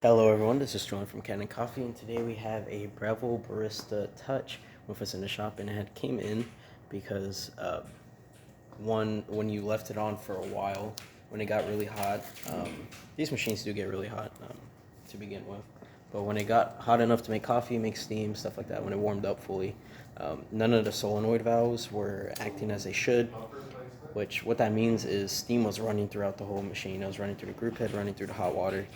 Hello everyone, this is John from Kanen Coffee, and today we have a Breville Barista Touch with us in the shop, and it came in because when you left it on for a while, when it got really hot, these machines do get really hot to begin with, but when it got hot enough to make coffee, make steam, stuff like that, when it warmed up fully, none of the solenoid valves were acting as they should, which what that means is steam was running throughout the whole machine. It was running through the group head, running through the hot water,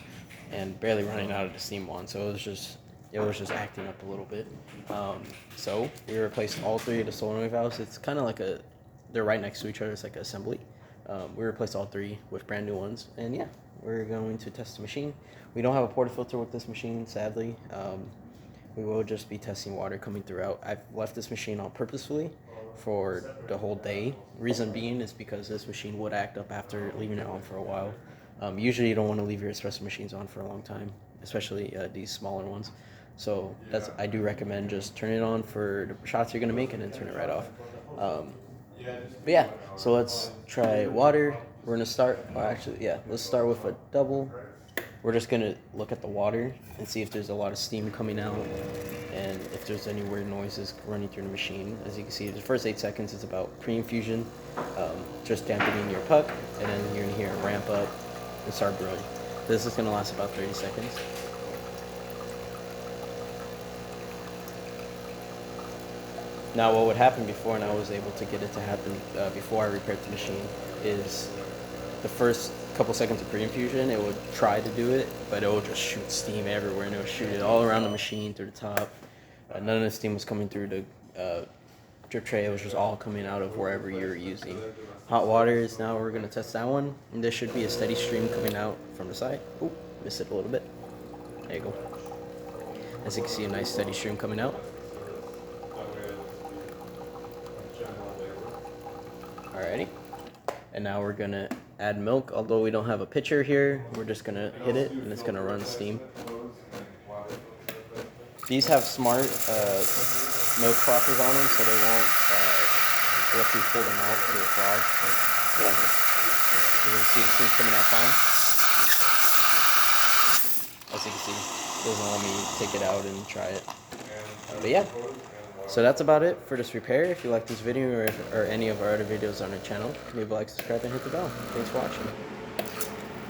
and barely running out of the steam one. So it was just acting up a little bit. So we replaced all three of the solenoid valves. It's kind of like they're right next to each other. It's like an assembly. We replaced all three with brand new ones, and yeah, we're going to test the machine. We don't have a portafilter with this machine, sadly. We will just be testing water coming throughout. I've left this machine on purposefully for the whole day. Reason being is because this machine would act up after leaving it on for a while. Usually you don't want to leave your espresso machines on for a long time, especially these smaller ones. So I do recommend just turn it on for the shots you're going to make and then turn it right off. But yeah, so let's try water. We're going to start, let's start with a double. We're just going to look at the water and see if there's a lot of steam coming out and if there's any weird noises running through the machine. As you can see, the first 8 seconds is about pre-infusion, just dampening your puck, and then you're going to hear it ramp up and start brewing. This is going to last about 30 seconds. Now what would happen before, and I was able to get it to happen before I repaired the machine, is the first couple seconds of pre-infusion, it would try to do it, but it would just shoot steam everywhere, and it would shoot it all around the machine through the top. None of the steam was coming through the drip tray. It was just all coming out of wherever you were using. Hot water is now, we're going to test that one, and there should be a steady stream coming out from the side. Oop, missed it a little bit. There you go. As you can see, a nice steady stream coming out. Alrighty. And now we're going to add milk. Although we don't have a pitcher here, we're just going to hit it, and it's going to run steam. These have smart milk frothers on them, so they won't let you pull them out to the frog. Yeah. You can see the steam's coming out fine. As you can see, it doesn't let me take it out and try it. But yeah. So that's about it for this repair. If you like this video or any of our other videos on our channel, leave a like, subscribe, and hit the bell. Thanks for watching.